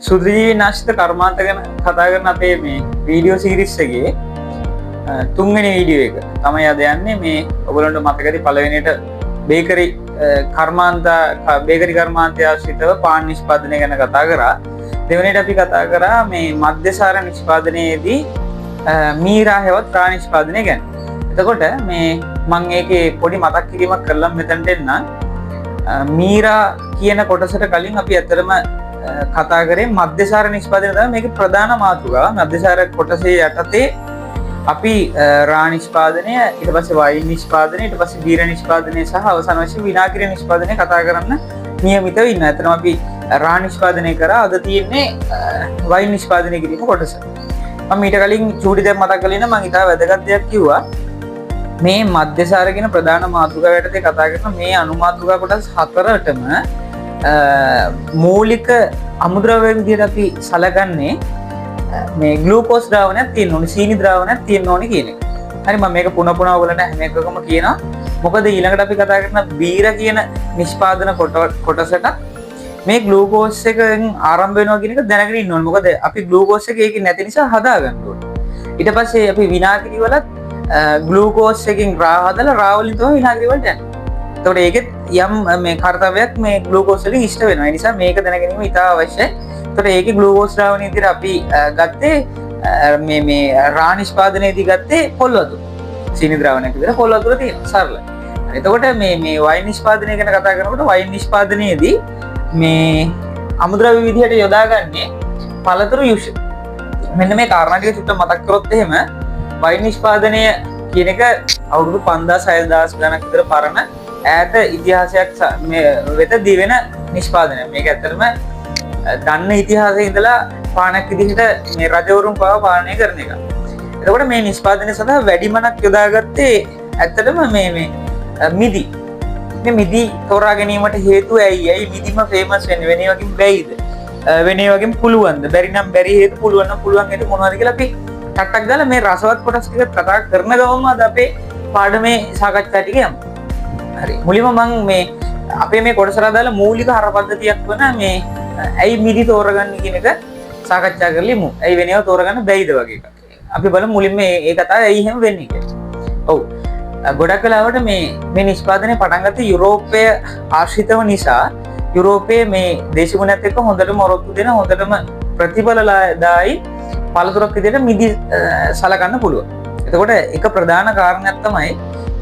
සුදුජීවි නාශිත කර්මාන්ත ගැන කතා කරන අපේ මේ වීඩියෝ සීරීස් එකේ තුන්වෙනි වීඩියෝ එක තමයි අද යන්නේ. මේ ඔයගොල්ලන්ට මතකයි පළවෙනියට බේකරි කර්මාන්තය ආශ්‍රිතව පාන් නිෂ්පාදනය ගැන කතා කරා. දෙවෙනියට අපි කතා කරා මේ මධ්‍යසාර නිෂ්පාදනයේදී මීරා හෙවත් ප්‍රා නිෂ්පාදනය ගැන. එතකොට මේ මම ඒකේ පොඩි මතක් කිරීමක් කරලා මෙතනට එන්න. මීරා කියන කොටසට කලින් අපි ඇත්තටම කතා කරේ මධ්‍යසාර නිෂ්පාදනය තමයි මේකේ ප්‍රධාන මාතෘකාව. මධ්‍යසාර කොටසේ යටතේ අපි රා නිෂ්පාදනය, ඊට පස්සේ වයින් නිෂ්පාදනය, ඊට පස්සේ බීර නිෂ්පාදනය සහ අවසාන වශයෙන් විනාගිරි නිෂ්පාදනය කතා කරන්න නියමිතව ඉන්නවා. එතනම අපි රා නිෂ්පාදනය කරා. අද තියෙන්නේ වයින් නිෂ්පාදනය කිරීම කොටස. මම ඊට කලින් චූටි දෙයක් මතක් කළේ නම් මම ඉතාල වැදගත් දෙයක් කිව්වා. මේ මධ්‍යසාර කියන ප්‍රධාන මාතෘකාව යටතේ කතා කරන මේ අනුමාතෘකා කොටස් හතරටම මූලික අමුද්‍රව්‍ය විදිහට අපි සලකන්නේ මේ ග්ලූකෝස් ද්‍රාවණයක් තියෙන්න ඕනේ, සීනි ද්‍රාවණයක් තියෙන්න ඕනේ කියන එක. හරි, මම මේක පුන පුන ඔයගලන්ට හැම එකකම කියනවා. මොකද ඊළඟට අපි කතා කරන බීර කියන නිෂ්පාදන කොටසට මේ ග්ලූකෝස් එකෙන් ආරම්භ වෙනවා කියන එක දැනගෙන ඉන්න ඕනේ. මොකද අපි ග්ලූකෝස් එක ඒකේ නැති නිසා හදා ගන්න ඕනේ. ඊට පස්සේ අපි විනාගිරි වලත් ග්ලූකෝස් එකෙන් රා හදලා රා වලින් තමයි විනාගිරි වලට යන්නේ. එතකොට ඒකෙත් යම් මේ කාර්යයක් මේ ග්ලූකෝස් වලින් ඉෂ්ට වෙනවා. ඒ නිසා මේක දැනගැනීම ඉතා අවශ්‍යයි. එතකොට ඒකේ ග්ලූකෝස් ද්‍රාවණය විදිහට අපි ගත්තේ මේ රා නිෂ්පාදනයේදී ගත්තේ පොල් වතුර. සීනි ද්‍රාවණයක් විදිහට පොල් වතුර තියෙනවා සරලයි. එතකොට මේ වයින් නිෂ්පාදනය ගැන කතා කරනකොට වයින් නිෂ්පාදනයේදී මේ අමුද්‍රව්‍ය විදිහට යොදාගන්නේ පළතුරු යුෂ. මෙන්න මේ කාරණා ටික චුට්ටක් මතක් කරොත් එහෙම වයින් නිෂ්පාදනය කියන එක අවුරුදු 5000 ගණනක් විතර පරණ ඈත ඉතිහාසයක් වෙත දිවෙන නිෂ්පාදනයක්. මේක ඇත්තටම දන්න ඉතිහාසයේ ඉඳලා පානක් විදිහට මේ රජවරුන් පාලනය කරන එක. එතකොට මේ නිෂ්පාදනය සඳහා වැඩිමනක් යොදාගත්තේ ඇත්තටම මේ මිදි. මේ මිදි තෝරා ගැනීමට හේතුව ඇයි? මිදිම ෆේමස් වෙන්නේ වෙන වගේම බැයිද? වෙන වගේම පුළුවන්ද? බැරි නම් බැරි හේතු, පුළුවන් නම් පුළුවන් හේතු මොනවද කියලා අපි ටක් ගාලා මේ රසවත් කොටස් ටික කතා කරන ගමන්ම අද අපේ පාඩමේ සාකච්ඡා ටික යමු. හරි, මුලින්ම මම මේ අපේ මේ කොටසට දාලා මූලික හර පද්ධතියක් වන මේ ඇයි මිදි තෝරගන්නේ කියන එක සාකච්ඡා කරලිමු. ඇයි වෙනව තෝරගන්න බැයිද වගේ එකක්. අපි බලමු මුලින්ම මේ කතාව ඇයි එහෙම වෙන්නේ කියලා. ඔව්. ගොඩක් වෙලාවට මේ නිෂ්පාදනය පටන් ගත්තේ යුරෝපය ආශ්‍රිතව නිසා යුරෝපයේ මේ දේශගුණයත් එක්ක හොඳටම ඔරොත්තු දෙන හොඳටම ප්‍රතිඵලදායි පළතුරක් විදිහට මිදි සලකන්න පුළුවන්. එතකොට එක ප්‍රධාන කාරණයක් තමයි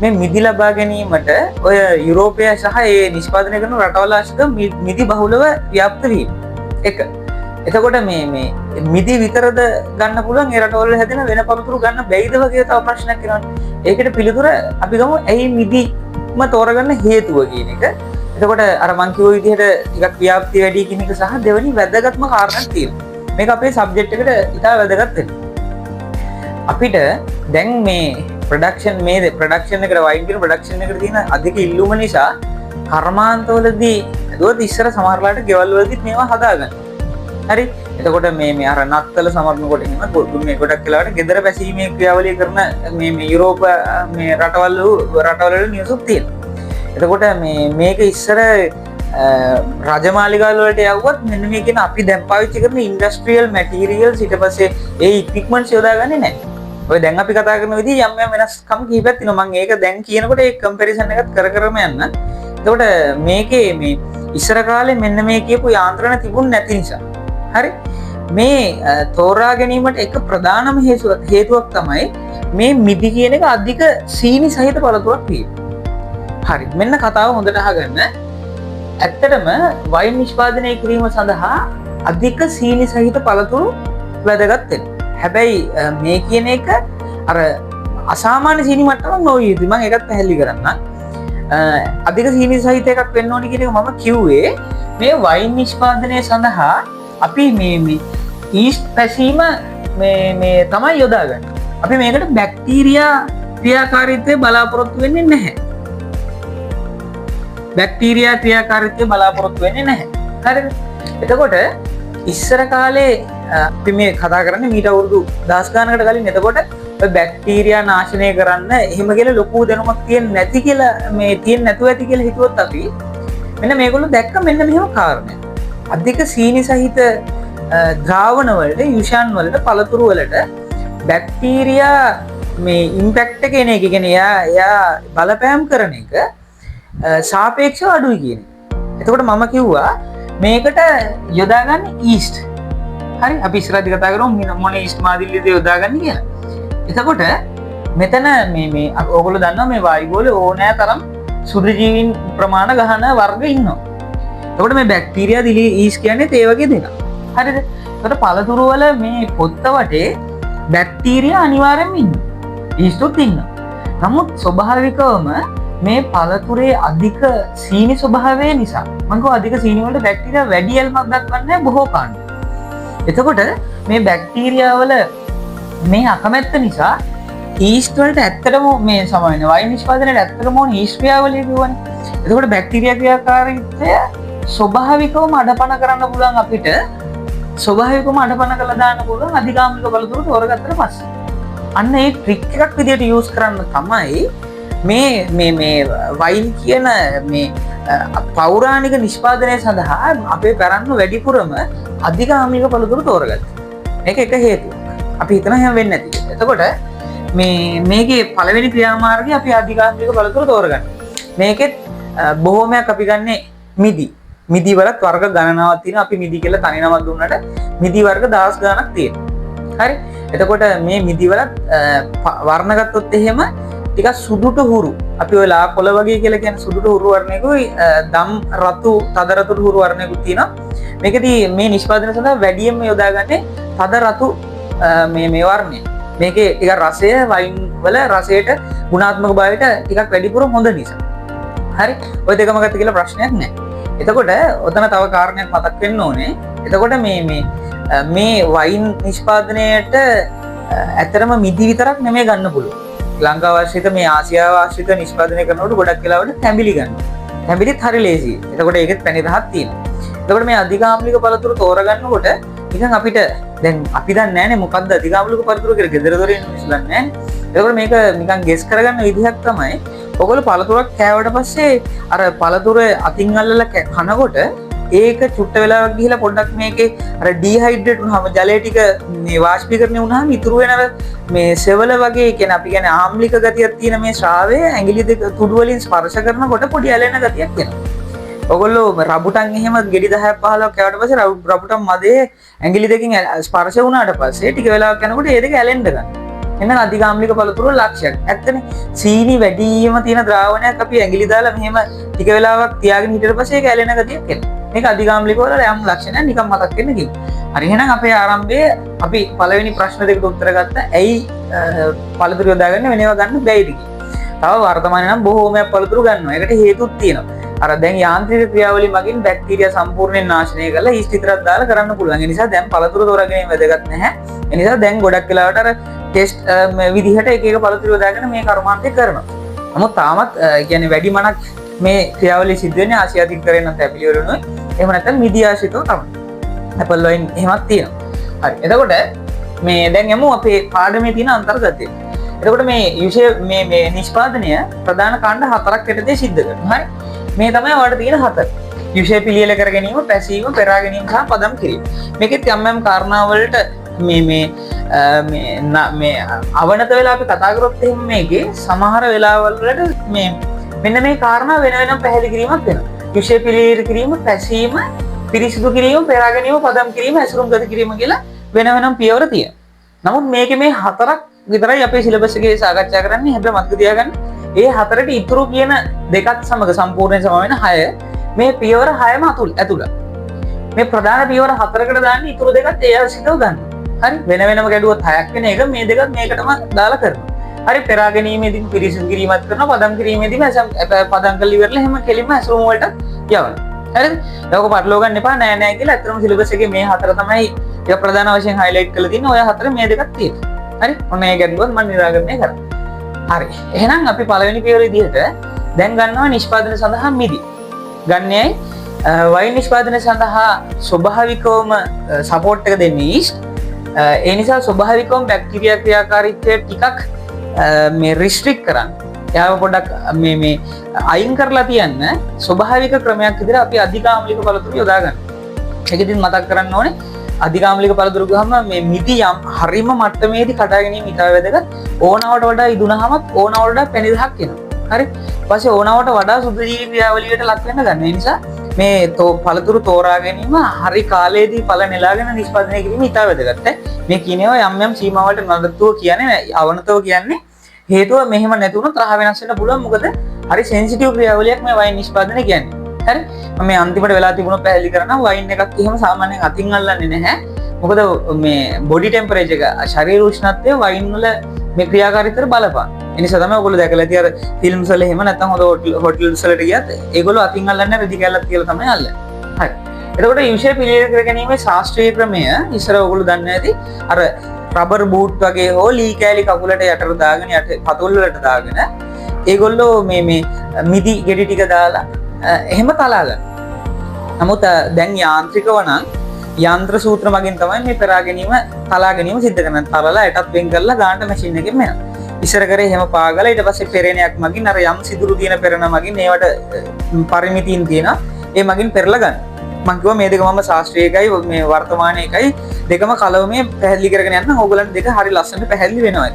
මේ මිදි ලබා ගැනීමට ඔය යුරෝපය සහ ඒ නිෂ්පාදනය කරන රටවල් ආශ්‍රිත මිදි බහුලව ව්‍යාප්ත වීම. එක. එතකොට මේ මිදි විතරද ගන්න පුළුවන් ඒ රටවල හැදෙන වෙන පළතුරු ගන්න බැයිද වගේ තව ප්‍රශ්නයක් එනවා. ඒකට පිළිතුර අපි ගමු ඇයි මිදිම තෝරගන්න හේතුව කියන එක. එතකොට අර මං කිව්ව විදිහට ටිකක් ව්‍යාප්තිය වැඩි කියන එක සහ දෙවෙනි වැදගත්ම කාරණයක් තියෙනවා. මේක අපේ සබ්ජෙක්ට් එකට ඉතා වැදගත් වෙනවා. අපිට දැන් මේ ප්‍රොඩක්ෂන් එකට වයින් කියන ප්‍රොඩක්ෂන් එකට තියෙන අධික ඉල්ලුම නිසා කර්මාන්තවලදී දුවත් ඉස්සර සමහරලාට ගෙවල් වලදීත් මේවා හදාගන්න. හරි, එතකොට මේ අර නත්තල සමරනකොට එහෙම මේ ගොඩක් වෙලාවට ගෙදර බැසීමේ ක්‍රියාවලිය කරන මේ යුරෝප මේ රටවල් වල නිවසුත් තියෙනවා. එතකොට මේක ඉස්සර රජමාලිගාවල් වලට යවුවත් මෙන්න මේ කියන අපි දැන් පාවිච්චි කරන ඉන්ඩස්ට්‍රියල් මැටීරියල්ස් ඊට පස්සේ ඒ ඉක්විප්මන්ට්ස් යොදාගන්නේ නැහැ. ඔය දැන් අපි කතා කරන විදිහ යම් වෙනස්කම් කිහිපයක් තියෙනවා. මම ඒක දැන් කියනකොට ඒ කම්පැරිසන් එකත් කරම යන්න. එතකොට මේකේ මේ ඉස්සර කාලේ මෙන්න මේ කියපු යාන්ත්‍රණ තිබුණ නැති නිසා. හරි, මේ තෝරා ගැනීමට එක ප්‍රධානම හේතුවක් තමයි මේ මිදි කියන එක අධික සීනි සහිත පළතුරක් වීම. හරි, මෙන්න කතාව හොඳට අහගන්න. ඇත්තටම වයින් නිෂ්පාදනය කිරීම සඳහා අධික සීනි සහිත පළතුරු වැදගත් වෙනවා. හැබැයි මේ කියන එක අර අසාමාන්‍ය සීනි මට්ටමක් නොවිය යුතුයි. මම ඒකත් පැහැදිලි කරන්න. අධික සීනි සහිත එකක් වෙන්න ඕනි කියන එක මම කිව්වේ මේ වයින් නිෂ්පාදනය සඳහා අපි මේ ඊස්ට් පැසීම මේ තමයි යොදාගන්නේ. අපි මේකට බැක්ටීරියා ක්‍රියාකාරීත්වය බලාපොරොත්තු වෙන්නේ නැහැ. බැක්ටීරියා ක්‍රියාකාරීත්වය බලාපොරොත්තු වෙන්නේ නැහැ. හරිද? එතකොට ඉස්සර කාලේ අපි මේ කතා කරන්නේ මීට අවුරුදු 10 ගානකට කලින්. එතකොට ඔය බැක්ටීරියා නාශනය කරන්න එහෙම කියලා ලොකු දැනුමක් තියෙන්නේ නැති කියලා මේ තියෙන්නේ නැතුව ඇති කියලා හිතුවොත් අපි මෙන්න මේගොල්ලෝ දැක්ක මෙන්න මෙහෙම කාරණයක්. අධික සීනි සහිත ද්‍රාවණ වලට යුෂාන් වලට පළතුරු වලට බැක්ටීරියා මේ ඉම්පැක්ට් එක එන එක කියන්නේ එයා බලපෑම් කරන එක සාපේක්ෂව අඩුයි කියන එක. එතකොට මම කිව්වා මේකට යොදාගන්න ඊස්ට්. හරි අපි ඉස්සරහදී කතා කරමු මොන ඊස්ට් මාදිලියද යොදාගන්නේ කියලා. එතකොට මෙතන මේ ඔයගොල්ලෝ දන්නවා මේ වායුගෝලේ ඕනෑ තරම් සුදුජීවීන් ප්‍රමාණ ගහන වර්ග ඉන්නවා. එතකොට මේ බැක්ටීරියා දිලි ඊස්ට් කියන්නේ ඒ වගේ දෙයක්. හරිද? එතකොට පළතුරු වල මේ පොත්ත වටේ බැක්ටීරියා අනිවාර්යෙන්ම ඉන්නවා. ඊස්ට්ුත් ඉන්නවා. නමුත් ස්වභාවිකවම මේ පළතුරේ අධික සීනි ස්වභාවය නිසා මම කිව්වා අධික සීනි වලට බැක්ටීරියා වැඩි යල්මක් දක්වන්නේ බොහෝ කාණ්ඩ. එතකොට මේ බැක්ටීරියා වල මේ අකමැත්ත නිසා ඊස්ට් වලට ඇත්තටම මේ සමාන වයින් නිෂ්පාදනයේ ඇත්තටම ඕන ඊස්ට් ක්‍රියාවලිය කියවනේ. එතකොට බැක්ටීරියා ක්‍රියාකාරීත්වය ස්වභාවිකවම අඩපණ කරන්න පුළුවන් අපිට ස්වභාවිකවම අඩපණ කරලා දාන්න පුළුවන් අධිකාම්ලික පළතුරු තෝරගත්තට පස්සේ. අන්න ඒ ට්‍රික් එකක් විදියට යූස් කරන්න තමයි මේ වයින් කියන මේ පෞරාණික නිෂ්පාදනය සඳහා අපේ කරන්න වැඩිපුරම අධිකාම්ලික පළතුරු තෝරගත්තේ. මේක එක හේතුවක්. අපි හිතන හැම වෙන්නේ නැති. එතකොට මේකේ පළවෙනි ක්‍රියාමාර්ගය අපි අධිකාම්ලික පළතුරු තෝරගන්න. මේකෙත් බොහෝමයක් අපි ගන්නේ මිදි වලත් වර්ග ගණනාවක් තියෙනවා. අපි මිදි කියලා තනි නමක් දුන්නට මිදි වර්ග 10 ගණක් තියෙනවා. හරි. එතකොට මේ මිදි වලත් වර්ණ ගත්තොත් එහෙම ටිකක් සුදුට හුරු. අපි ඔය ලා කොළ වගේ කියලා කියන සුදුට හුරු වර්ණයකුයි දම් රතු තද රතු හුරු වර්ණයකුත් තියෙනවා. මේකදී මේ නිෂ්පාදනය සඳහා වැඩියෙන්ම යොදාගන්නේ තද රතු මේ වර්ණය. මේකේ ටිකක් රසය වයින් වල රසයට ගුණාත්මක භාවයට ටිකක් වැඩිපුර හොඳ නිසා. හරි. ඔය දෙකම ගත්ත කියලා ප්‍රශ්නයක් නැහැ. එතකොට ඔතන තව කාරණයක් මතක් වෙන්න ඕනේ. එතකොට මේ වයින් නිෂ්පාදනයට ඇත්තටම මිදි විතරක් නෙමෙයි ගන්න පුළුවන්. ලංකාව ආශ්‍රිත මේ ආසියාව ආශ්‍රිත නිෂ්පාදනය කරනකොට ගොඩක් වෙලාවට තැඹිලි ගන්නවා. තැඹිලිත් හරි ලේසියි. එතකොට ඒකෙත් පැණි රහක් තියෙනවා. එතකොට මේ අධිකාම්ලික පළතුරු තෝරගන්නකොට නිකන් අපිට දැන් අපි දන්නේ නැහැනේ මොකද්ද අධිකාම්ලික පළතුරු කියලා. ගෙදර දොරේ ඉන්න මිනිස්සු දන්නේ නැහැනේ. එතකොට මේක නිකන් ගෙස් කරගන්න විදිහක් තමයි ඔයගොල්ලෝ පළතුරක් කෑවට පස්සේ අර පළතුර අතින් අල්ලලා කනකොට ඒක චුට්ට වෙලාවක් ගිහිලා පොඩ්ඩක් මේකේ අර ඩීහයිඩ්‍රේට් වුණාම ජලය ටික මේ වාෂ්පීකරණය වුණාම ඉතුරු වෙන මේ සෙවල වගේ කියන්නේ අපි කියන්නේ ආම්ලික ගතියක් තියෙන මේ ශ්‍රාවය ඇඟිලි දෙක තුඩු වලින් ස්පර්ශ කරනකොට පොඩි ඇලෙන ගතියක් එනවා. ඔයගොල්ලෝ රබුටන් එහෙම ගෙඩි 10ක් 15ක් කෑවට පස්සේ රබුටන් මදේ ඇඟිලි දෙකකින් ස්පර්ශ වුණාට පස්සේ ටික වෙලාවක් යනකොට ඒ දෙක ඇලෙන්න ගන්නවා. එන්න අධිකාම්ලික පළතුරු ලක්ෂයක්. ඇත්තනේ සීනි වැඩිම තියෙන ද්‍රාවණයක් අපි ඇඟිලි දාලා මෙහෙම ටික වෙලාවක් තියාගෙන හිටියට පස්සේ ඒක ඇලෙන ගතියක් එනවා. මේක අධිකාම්ලික වල යම් ලක්ෂණයක් නිකන් මතක් වෙන්න කිව්වා. හරි එහෙනම් අපේ ආරම්භයේ අපි පළවෙනි ප්‍රශ්න දෙකට උත්තර ගත්තා. ඇයි පළතුරු යොදාගන්නේ වෙනව ගන්න බැයිද කියලා. තව වර්තමානයේ නම් බොහෝමයක් පළතුරු ගන්නවා. ඒකට හේතුත් තියෙනවා. අර දැන් යාන්ත්‍රික ක්‍රියාවලිය මගින් බැක්ටීරියා සම්පූර්ණයෙන් නාශනය කරලා ඊස්ට් විතරක් දාලා කරන්න පුළුවන්. ඒ නිසා දැන් පළතුරු තෝරාගැනීම වැදගත් නැහැ. ඒ නිසා දැන් ගොඩක් වෙලාවට අර ටෙස්ට් විදිහට එක එක පළතුරු යොදාගෙන මේ කර්මාන්තය කරනවා. නමුත් තාමත් කියන්නේ වැඩි මනක් මේ ක්‍රියාවලිය සිද්ධ වෙන්නේ ආසියාතික කරේන තැපිලි වලුයි. එහෙම නැත්නම් මිදි ආශ්‍රිතව තමයි. ඇපල් වයින් එහෙමත් තියෙනවා. හරි. එතකොට මේ දැන් යමු අපේ පාඩමේ තියෙන අන්තර්ගතය. එතකොට මේ නිෂ්පාදනය ප්‍රධාන කාණ්ඩ හතරක් යටතේ සිද්ධ කරනවා. හරි. මේ තමයි ඔයාලට තියෙන හතර. යුෂය පිළියෙල කර ගැනීම, පැසීම, පෙරා ගැනීම සහ පදම් කිරීම. මේකෙත් යම් කාරණා වලට මේ අවනත වෙලා අපි කතා කරොත් එහෙම මේකේ සමහර වෙලාවල් වලට මෙන්න මේ කාරණා වෙන වෙනම පැහැදිලි කිරීමක් වෙනවා. යුෂය පිළියෙල කිරීම, පැසීම, පිරිසිදු කිරීම, පෙරා ගැනීම, පදම් කිරීම, ඇසුරුම් ගත කිරීම කියලා වෙන වෙනම පියවර තියෙනවා. නමුත් මේකේ මේ හතරක් විතරයි අපේ සිලබස් එකේ සාකච්ඡා කරන්නේ. හැබැයි මතක තියාගන්න ඒ හතරට ඉතුරු කියන දෙකත් සමග සම්පූර්ණයෙන් සම වෙන 6 මේ පියවර 6ම ඇතුළත්. මේ ප්‍රධාන පියවර හතරකට දාන්න ඉතුරු දෙකත් ඒ අවශ්‍යතාව ගන්න. හරි වෙන වෙනම ගැඩුවත් 6ක් වෙන එක මේ දෙකත් මේකටම දාලා කරනවා. හරි පෙරා ගැනීමේදී පිරිසිදු කිරීමත් කරනවා, පදම් කිරීමේදී පදම් කළ ඉවරලා එහෙම කෙලින්ම ඇසුරුම වලට යවනවා. හරිද? ඒක පටලවා ගන්න එපා නෑ නෑ කියලා. අත්‍තරම සිලබස් එකේ මේ හතර තමයි ඒක ප්‍රධාන වශයෙන් highlight කරලා තියෙන්නේ. ඔය හතර මේ දෙකක් තියෙනවා. හරි? ඔන්න ඒ ගැටලුවත් මම නිරාකරණය කරා. හරි. එහෙනම් අපි පළවෙනි පියවර විදිහට දැන් ගන්නවා නිෂ්පාදනය සඳහා මිදි. ගන්නේයි වයින් නිෂ්පාදනය සඳහා ස්වභාවිකවම සපෝට් එක දෙන්නේ ඊස්ට්. ඒ නිසා ස්වභාවිකවම බැක්ටීරියා ක්‍රියාකාරීත්වය ටිකක් මේ රිස්ට්‍රික්ට් කරන්න. එයාව පොඩ්ඩක් මේ අයින් කරලා තියන්න ස්වභාවික ක්‍රමයක් විදිහට අපි අධිකාම්ලික පළතුරු යොදා ගන්න. ඒකෙදිත් මතක් කරන්න ඕනේ අධිකාම්ලික පළතුරු ගහම මේ මිටි යම් හරිම මට්ටමේදී කඩා ගැනීම ඉතා වැදගත්. ඕනවට වඩා ඉදුණාමත් ඕනවට වඩා පැණි දහක් එනවා. හරි. ඊපස්සේ ඕනවට වඩා සුද්ධජීවී ක්‍රියාවලියට ලක් වෙන්න ගන්න. ඒ නිසා මේ පළතුරු තෝරා ගැනීම හරි කාලයේදී ඵල නෙලාගෙන නිෂ්පාදනය කිරීම ඉතා වැදගත්. මේ කියනවා යම් යම් සීමාවලට නඩත්තුව කියන්නේ අවනතව කියන්නේ හේතුව මෙහෙම නැති වුණොත් රහ වෙනස් වෙන්න පුළුවන්. මොකද හරි සෙන්සිටිව් ක්‍රියාවලියක් මේ වයින් නිෂ්පාදනය කියන්නේ. හරි. මම මේ අන්තිමට වෙලා තිබුණා පැහැදිලි කරනවා වයින් එකක් එහෙම සාමාන්‍යයෙන් අතින් අල්ලන්නේ නැහැ. මොකද මේ බොඩි ටෙම්පරේචර් එක ශරීර උෂ්ණත්වය වයින් වල මේ ක්‍රියාකාරීත්වයට බලපාන. ඒ නිසා තමයි ඔයගොල්ලෝ දැකලා ඇති අර ෆිල්ම්ස් වල එහෙම නැත්නම් හොටෙල්ස් වලට ගියත් ඒගොල්ලෝ අතින් අල්ලන්නේ රෙදි කැල්ලක් කියලා තමයි අල්ලන්නේ. හරි. එතකොට යුෂය පිළියෙල කරගැනීමේ ශාස්ත්‍රීය ක්‍රමය ඉස්සර ඔයගොල්ලෝ දන්නේ නැති අර රබර් බූට් වගේ හෝ ලී කෑලි කකුලට යටට දාගෙන යට පතුල් වලට දාගෙන ඒගොල්ලෝ මේ මිදි ගෙඩි ටික දාලා එහෙම තලා ගන්න. නමුත් දැන් යාන්ත්‍රිකව නම් යන්ත්‍ර සූත්‍ර මගින් තමයි මේ පෙරා ගැනීම තලා ගැනීම සිද්ධ කරන්නේ. තලලා යටත් වෙන් කරලා ගානට මැෂින් එකෙන් මෙනවා. ඉස්සර කරේ එහෙම පාගලා ඊට පස්සේ පෙරේනයක් මගින් අර යම් සිදුරු තියෙන පෙරණ මගින් ඒවට පරිමිතියින් තියෙනවා. ඒ මගින් පෙරලා ගන්න. මම කිව්වා මේ දෙක මම ශාස්ත්‍රීයයි මේ වර්තමාන එකයි දෙකම කලවමේ පැහැදිලි කරගෙන යන්න ඕගොල්ලන්ට දෙක හරි ලස්සනට පැහැදිලි වෙනවා.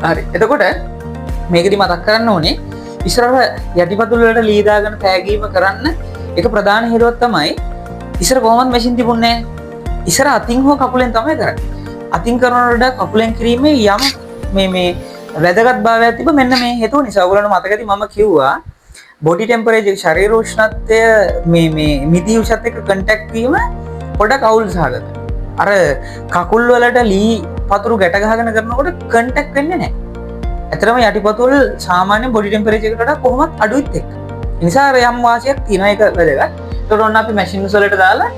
හරි. එතකොට මේකෙදි මතක් කරන්න ඕනේ ඉස්සරහ යටිපතුල් වලට ලී දාගෙන පෑගීම කරන්න එක ප්‍රධාන හේතුවක් තමයි ඉස්සර කොහොමද මැෂින් තිබුණේ නැහැ. ඉස්සර අතින් හෝ කකුලෙන් තමයි කරන්නේ. අතින් කරනවට වඩා කකුලෙන් කිරීමේ යම් මේ වැදගත් භාවයක් තිබ්බ මෙන්න මේ හේතුව නිසා. ඔයගොල්ලන්ට මතකයි මම කිව්වා බොඩි ටෙම්පරේචර් ශරීර උෂ්ණත්වය මේ මිදි උෂ්ණත් එක්ක කන්ටැක්ට් වීම පොඩක් අවුල් සහගතයි. අර කකුල් වලට ලී පතුරු ගැට ගහගෙන කරනකොට කන්ටැක්ට් වෙන්නේ නැහැ. ඇතරම යටිපතුල් සාමාන්‍ය බොඩි ටෙම්පරේචර් එකට වඩා කොහොමත් අඩුයිත් එක්ක. ඒ නිසා යම් වාසියක් තියෙනවා ඒක වැදගත්. ඒකට ඔන්න අපි මැෂින්ස් වලට දාලා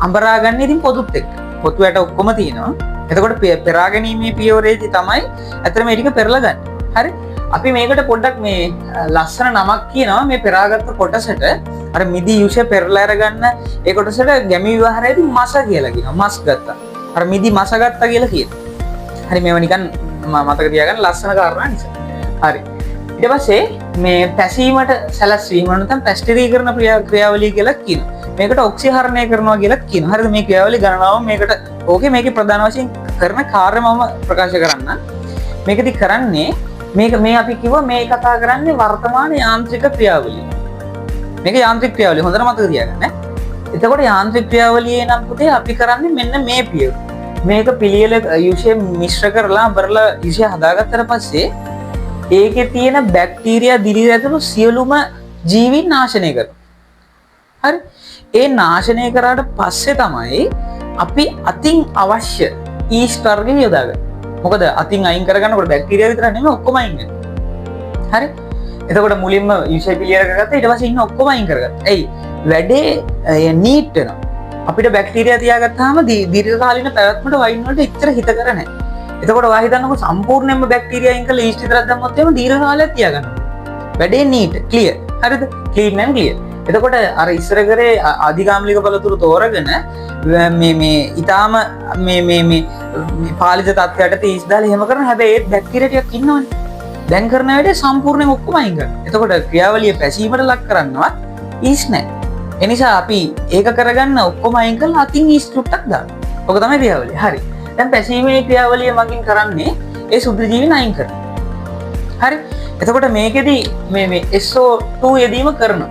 අඹරා ගන්න ඉතින් පොතුත් එක්ක. පොතු ඇට ඔක්කොම තියෙනවා. එතකොට පෙරා ගැනීමේ පියවරේදී තමයි ඇතරම මේ ටික පෙරලා ගන්න. හරි. අපි මේකට පොඩ්ඩක් මේ ලස්සන නමක් කියනවා මේ පෙරාගත්ත කොටසට අර මිදි යුෂය පෙරලා අරගන්න ඒ කොටසට ගැමි විවාහරයේදී මස කියලා කියනවා. මස් ගත්තා. අර මිදි මස ගත්තා කියලා කියනවා. හරි මේව නිකන් මතක තියාගන්න ලස්සන කාරණා නිසා. හරි. ඊට පස්සේ මේ පැසීමට සැලැස්වීම නැත්නම් පැස්ටරීකරණ ක්‍රියාවලිය කියලා කියනවා. මේකට ඔක්සිහරණය කරනවා කියලා කියනවා. හරිද? මේ ක්‍රියාවලිය ගණනාව මේකට ඕකේ මේකේ ප්‍රධාන වශයෙන් කරන කාර්ය මම ප්‍රකාශ කරන්න. මේකෙදි කරන්නේ මේ අපි කිව්වා මේ කතා කරන්නේ වර්තමාන යාන්ත්‍රික ක්‍රියාවලිය. මේක යාන්ත්‍රික ක්‍රියාවලිය හොඳට මතක තියාගන්න. එතකොට යාන්ත්‍රික ක්‍රියාවලියේ නම් පුතේ අපි කරන්නේ මෙන්න මේ පියවර. මේක පිළියෙල යුෂය මිශ්‍ර කරලා බරලා යුෂය හදාගත්තට පස්සේ ඒකේ තියෙන බැක්ටීරියා දිලි ඇතුළු සියලුම ජීවීන් නාශනය කරනවා. හරි? ඒ නාශනය කරාට පස්සේ තමයි අපි අතින් අවශ්‍ය ඊස්ට් වර්ග යොදාගන්නේ. මොකද අතින් අයින් කරගන්නකොට බැක්ටීරියා විතර නෙමෙයි ඔක්කොම අයින් වෙනවා. හරි? එතකොට මුලින්ම යුෂය පිළියෙල කරගත්තා ඊට පස්සේ ඉන්න ඔක්කොම අයින් කරගත්තා. එයි වැඩේ නීට් වෙනවා. අපිට බැක්ටීරියා තියාගත්තාම දීර්ඝකාලීන පැවැත්මට වයින් වලට එච්චර හිත කර නැහැ. එතකොට ඔයා හිතන්නකෝ සම්පූර්ණයෙන්ම බැක්ටීරියා අයින් කරලා ඊස්ට් විතරක් දැම්මොත් එහෙම දීර්ඝ කාලයක් තියාගන්න. වැඩේ නීට් ක්ලියර්. හරිද? Clean and clear. එතකොට අර ඉස්සර කරේ අධිකාම්ලික පළතුරු තෝරගෙන මේ ඊටාම මේ පාලිත තත්ත්වයට ඊස් දාලා එහෙම කරන හැබැයි ඒත් බැක්ටීරියා ටිකක් ඉන්නවනේ. දැන් කරන වැඩේ සම්පූර්ණයෙන් ඔක්කොම අයින් කරනවා. එතකොට ක්‍රියාවලිය පැසීමට ලක් කරන්නවත් ඊස් නැහැ. ඒ නිසා අපි ඒක කරගන්න ඔක්කොම අයින් කරලා අතින් ඊස් ටුට්ටක් දානවා. ඔක තමයි ක්‍රියාවලිය. හරි. දැන් පැසීමේ ක්‍රියාවලිය මගින් කරන්නේ ඒ සුද්ධජීවීන් අයින් කරනවා. හරි. එතකොට මේකෙදි මේ SO2 යෙදීම කරනවා.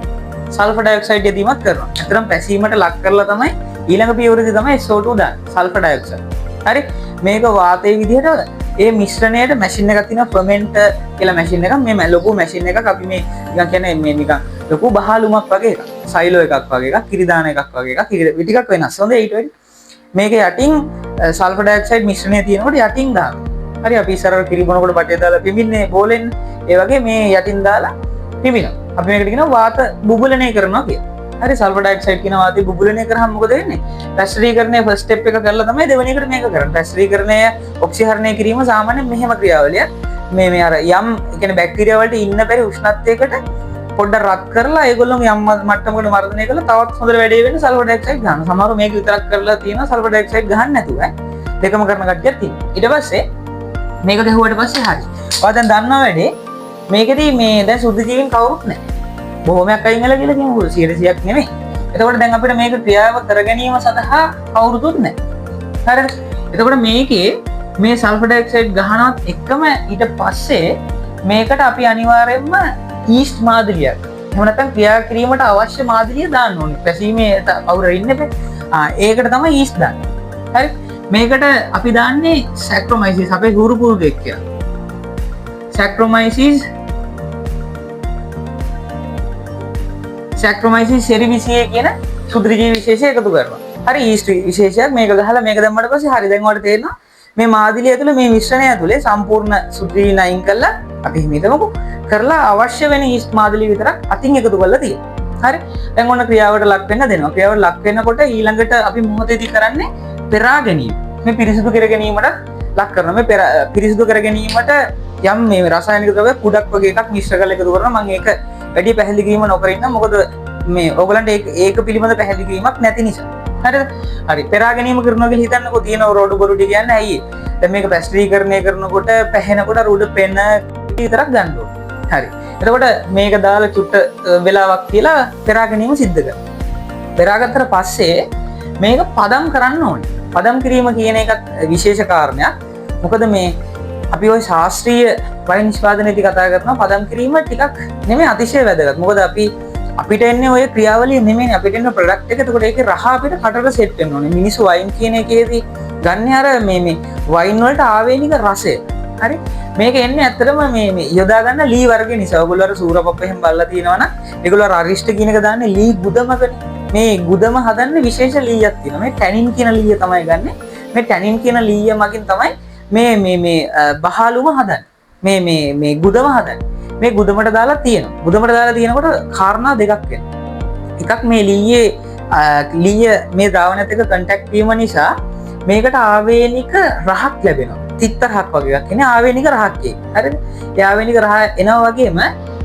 සල්ෆර් ඩයොක්සයිඩ් යෙදීමක් කරනවා. අතරම පැසීමට ලක් කරලා තමයි ඊළඟ පියවරේදී තමයි SO2 දාන්නේ. Sulphur dioxide. හරි. මේක වාතයේ විදිහට ඒ මිශ්‍රණයට මැෂින් එකක් තියෙනවා ෆර්මෙන්ටර් කියලා මැෂින් එකක්. මේ ලොකු මැෂින් එකක් අපි මේ නිකන් කියන්නේ මේ නිකන් ලොකු බහලුමක් වගේ එකක්. සයිලෝ එකක් වගේ එකක්, කිරි දාන එකක් වගේ එකක්. කිරි ටිකක් වෙනස්. හොඳයි ඊට වැඩි. මේක යටින් සල්ෆර් ඩයොක්සයිඩ් මිශ්‍රණය තියෙනකොට යටින් දානවා. හරි අපි ඉස්සරහ කිරි බොනකොට බටේ දාලා පිඹින්නේ බෝලෙන්. ඒ වගේ මේ යටින් දාලා පිඹිනවා. අපි මේකට කියනවා වාත බුබුලනය කරනවා කියලා. හරි සල්ෆර් ඩයොක්සයිඩ් කියන වාතය බුබුලනය කරාම මොකද වෙන්නේ? පැස්ටරීකරණය ෆස්ට් ස්ටෙප් එක කරලා තමයි දෙවෙනි එකට මේක කරන්නේ. පැස්ටරීකරණය ඔක්සිහරණය කිරීම සාමාන්‍යයෙන් මෙහෙම ක්‍රියාවලියක්. මේ අර යම් කියන්නේ බැක්ටීරියා වලට ඉන්න බැරි උෂ්ණත්වයකට පොඩ්ඩක් රත් කරලා ඒගොල්ලෝ යම් මට්ටමකට මර්ධනය කරලා තවත් හොඳට වැඩේ වෙන්න සල්ෆර් ඩයොක්සයිඩ් ගන්නවා. සමහරව මේක විතරක් කරලා තියෙනවා සල්ෆර් ඩයොක්සයිඩ් ගහන්න නැතුව. දෙකම කරන කට්ටියක් තියෙනවා. ඊට පස්සේ මේක ගැහුවට පස්සේ හරි. ඔයා දැන් දන්නවා වැඩේ මේකෙදි මේ දැන් සුද්ධ ජීවීන් කවුරුත් නැහැ. බොහොමයක් අයින් වෙලා කියලා කියමු 100ක් නෙමෙයි. එතකොට දැන් අපිට මේක ක්‍රියාව කර ගැනීම සඳහා කවුරුතුත් නැහැ. හරිද? එතකොට මේකේ මේ සල්ෆර් ඩයොක්සයිඩ් ගහනවත් එක්කම ඊට පස්සේ මේකට අපි අනිවාර්යයෙන්ම ඊස්ට් මාදිලියක් එහෙම නැත්නම් ක්‍රියා කිරීමට අවශ්‍ය මාදිලිය දාන්න ඕනේ. පැසීමේ අවුර ඉන්න බෑ. ඒකට තමයි ඊස්ට් දාන්නේ. හරි? මේකට අපි දාන්නේ සැක්‍රොමයිසිස් අපේ හුරු පුරුදු එක්ක. සැක්‍රොමයිසිස් සෙරිවිසියේ කියන සුද්‍රජීවි විශේෂය එකතු කරනවා. හරි ඊස්ට් විශේෂයක් මේක ගහලා මේක දැම්මට පස්සේ හරි දැන් ඔයාලට තේරෙනවා මේ මාදිලිය ඇතුලේ මේ මිශ්‍රණය ඇතුලේ සම්පූර්ණ සුද්‍රජීවි නයින් කරලා අපි හිතමුකෝ කරලා අවශ්‍ය වෙන ඊස්ට් මාදිලිය විතරක් අතින් එකතු කරලා තියෙනවා. හරි දැන් ඔන්න ක්‍රියාවට ලක් වෙන්න දෙනවා. ක්‍රියාවට ලක් වෙනකොට ඊළඟට අපි මොහොතේදී කරන්නේ පෙරා ගැනීම. මේ පිරිසිදු කර ගැනීමට ලක් කරනවා. මේ පිරිසිදු කර ගැනීමට යම් මේ රසායනික ද්‍රව්‍ය කුඩක් වගේ එකක් මිශ්‍ර කරලා එකතු කරනවා. මම ඒක වැඩි පැහැදිලි කිරීම නොකර ඉන්න මොකද මේ ඕගලන්ට ඒක පිළිබඳ පැහැදිලි කිරීමක් නැති නිසා. හරිද? හරි පෙරා ගැනීම කරනවා කියලා හිතන්නකෝ තියෙන රෝඩු බොරු ටික කියන්නේ ඇයි? දැන් මේක පැස්ට්‍රීකරණය කරනකොට පැහැෙනකොට රුඩ පෙන්න විතරක් ගන්න ඕනේ. හරි. එතකොට මේක දාලා චුට්ට වෙලාවක් කියලා පෙරා ගැනීම සිද්ධ කරනවා. පෙරාගත්තට පස්සේ මේක පදම් කරන්න ඕනේ. පදම් කිරීම කියන එකත් විශේෂ කාරණයක්. මොකද මේ අපි ওই ශාස්ත්‍රීය වෛන් නිෂ්පාදනයේදී කතා කරනවා පදම් කිරීම ටිකක් නෙමෙයි අතිශය වැදගත්. මොකද අපිට එන්නේ ඔය ක්‍රියාවලිය නෙමෙයි අපිට එන්නේ ප්‍රොඩක්ට් එක. එතකොට ඒකේ රහ අපිට කටට සෙට් වෙන්න ඕනේ. මිනිස්සු වයින් කියන එකේදී ගන්න අර මේ වයින් වලට ආවේනික රසය. හරි මේක එන්නේ ඇත්තටම මේ යොදා ගන්න ලී වර්ගය නිසා. ඔයගොල්ලෝ අර සූරපප්ප එහෙම බලලා තියෙනවනම් ඒගොල්ලෝ අර අරිෂ්ඨ කියන එක දාන්නේ ලී ගුදමකනේ. මේ ගුදම හදන්න විශේෂ ලීයක් තියෙනවා. මේ ටැනින් කියන ලීය තමයි ගන්නෙ. මේ ටැනින් කියන ලීය මගින් තමයි මේ බහලුම හදන්නේ. මේ ගුදම හදන්නේ. මේ ගුදමට දාලා තියෙනවා. ගුදමට දාලා තියෙනකොට කාරණා දෙකක් වෙනවා. එකක් මේ ලීය මේ ද්‍රාවණයත් එක්ක කන්ටැක්ට් වීම නිසා මේකට ආවේනික රහක් ලැබෙනවා. තිත්ත රහක් වගේ එකක් කියන්නේ ආවේනික රහක් ඒක. හරිද? ඒ ආවේනික රහ එනවා වගේම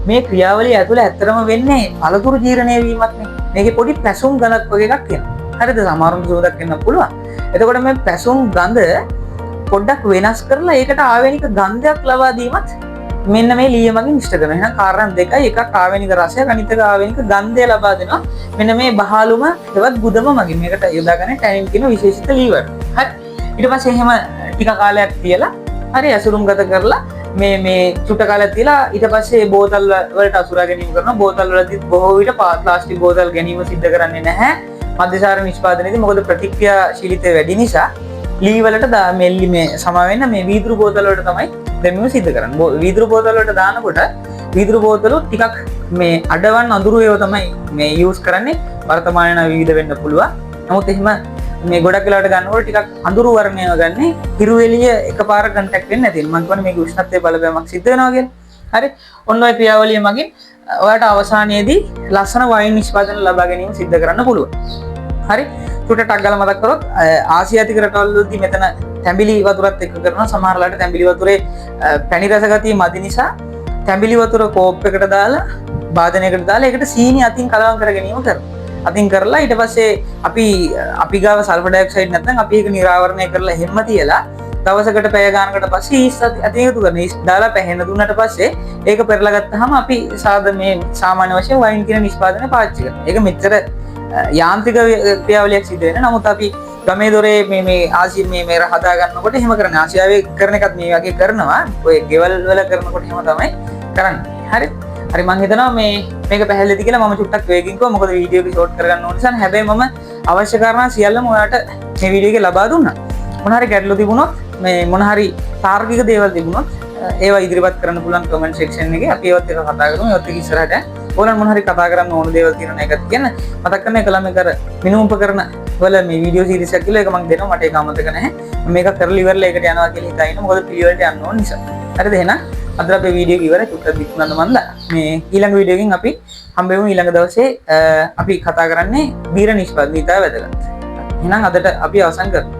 මේ ක්‍රියාවලිය ඇතුළේ ඇත්තටම වෙන්නේ අලතුරු ජීර්ණය වීමක් නේ. මේකේ පොඩි පැසුම් ගඳක් වගේ එකක් එනවා. හරිද? සමහරුන්ට සුවඳක් එන්න පුළුවන්. එතකොට මේ පැසුම් ගඳ පොඩ්ඩක් වෙනස් කරලා ඒකට ආවේනික ගන්ධයක් ලබා දීමත් මෙන්න මේ ලීය මගින් ඉෂ්ට කරනවා. එහෙනම් කාරණා දෙකයි. එකක් ආවේනික රසයක් අනිත් එක ආවේනික ගන්ධය ලබා දෙනවා. මෙන්න මේ බහලුම එවත් ගුදම මගින් මේකට යොදාගන්නේ ටැනින් කියන විශේෂිත ලීවර. හරි. ඊට පස්සේ එහෙම ටික කාලයක් තියලා හරි ඇසුරුම්ගත කරලා මේ චුට්ට කාලයක් තියලා ඊට පස්සේ බෝතල් වලට අසුරා ගැනීම කරනවා. බෝතල් වලදී බොහෝ විට ප්ලාස්ටික් බෝතල් ගැනීම සිද්ධ කරන්නේ නැහැ. මධ්‍යසාර නිෂ්පාදනයේදී මොකද ප්‍රතික්‍රියාශීලීත්වය වැඩි නිසා ලී වලට මෙල්ලි මේ සම වෙන්න මේ වීදුරු බෝතල් වලට තමයි දැමීම සිද්ධ කරන්නේ. වීදුරු බෝතල් වලට දානකොට වීදුරු බෝතල ටිකක් මේ අඩවන් අඳුරු ඒවා තමයි මේ යූස් කරන්නේ. වර්තමානයේ විවිධ වෙන්න පුළුවන්. නමුත් එහෙම මේ ගොඩක් වෙලාවට ගන්නකොට ටිකක් අඳුරු වර්ණයව ගන්න හිරු එළිය එකපාර කන්ටැක්ට් වෙන්නේ නැති. මම කියන්නේ මේක උෂ්ණත්වයේ බලපෑමක් සිද්ධ වෙනවා කියලා. හරි. ඔන්න ඔය ක්‍රියාවලිය මගින් ඔයාලට අවසානයේදී ලස්සන වයින් නිෂ්පාදන ලබා ගැනීම සිද්ධ කරන්න පුළුවන්. හරි. චුට්ටක් ගාලා මතක් කරොත් ආසියාතික රටවල්වලදී මෙතන තැඹිලි වතුරත් එක්ක කරනවා. සමහරලාට තැඹිලි වතුරේ පැණි රස ගතිය මදි නිසා තැඹිලි වතුර කෝප් එකට දාලා භාජනයකට දාලා ඒකට සීනි අතින් කලවම් කර ගැනීම කරනවා. අතින් කරලා ඊට පස්සේ අපි ගාව සල්ෆර් ඩයොක්සයිඩ් නැත්නම් අපි ඒක නිරාවරණය කරලා හැම තියලා දවසකට පැය ගානකට පස්සේ ඊස් අතින් එකතු කරන ඊස් දාලා පැහැෙන දුන්නට පස්සේ ඒක පෙරලා ගත්තාම අපි සාමාන්‍ය වශයෙන් වයින් කියන නිෂ්පාදනය පාවිච්චි කරනවා. ඒක මෙච්චර යාන්ත්‍රික ක්‍රියාවලියක් සිද්ධ වෙන. නමුත් අපි ගමේ දොරේ මේ ආසියාවේ මේ හදා ගන්නකොට එහෙම කරන්නේ. ආසියාවේ කරන එකත් මේ වගේ කරනවා. ඔය ගෙවල් වල කරනකොට එහෙම තමයි කරන්නේ. හරි. හරි මම හිතනවා මේක පැහැදිලිද කියලා මම චුට්ටක් වේගින් කිව්වා. මොකද වීඩියෝ එක ෂෝට් කරගන්න ඕන නිසා. හැබැයි මම අවශ්‍ය කාරණා සියල්ලම ඔයාලට මේ වීඩියෝ එකේ ලබා දුන්නා. මොන හරි ගැටලු තිබුණොත් මේ මොන හරි තාර්කික දේවල් තිබුණොත් ඒවා ඉදිරිපත් කරන්න පුළුවන් කමෙන්ට් සෙක්ෂන් එකේ. අපි ඒවත් එක කතා කරමු. ඒවත් එක ඉස්සරහට ඕනනම් මොන හරි කතා කරන්න ඕන දේවල් තියෙනවා ඒකත් කියන්න. මතක් කරන්න කළා මේක අර මිනුම් උපකරණ වල මේ වීඩියෝ සීරීස් එකක් කියලා ඒක මම දෙනවා. මට ඒක අමතක නැහැ. මේක කරලා ඉවරලා ඒකට යනවා කියලා හිතා ඉන්න. මොකද පිළිවෙලට යන්න ඕන නිසා. හරිද? එහෙනම් අද අපේ වීඩියෝ එක ඉවරයි. චුට්ටක් දික්ුණාද මන්ද? මේ ඊළඟ වීඩියෝ එකකින් අපි හම්බෙමු. ඊළඟ දවසේ අපි කතා කරන්නේ බීර නිෂ්පාදනය ඉතාල වැදගත්. එහෙනම් අදට අපි අවසන් කරමු.